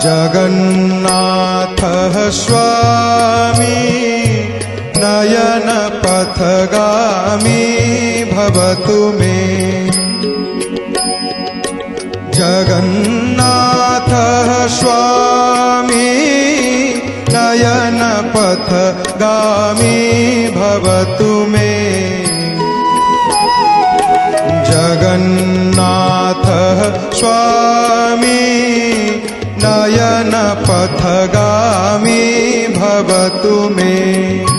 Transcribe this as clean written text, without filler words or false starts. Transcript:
जगन्नाथः स्वामी नयनपथगामी भवतु मे। जगन्नाथः स्वामी नयनपथगामी भवतु मे। जगन्नाथः स्वामी नयनपथगामी भवतु मे।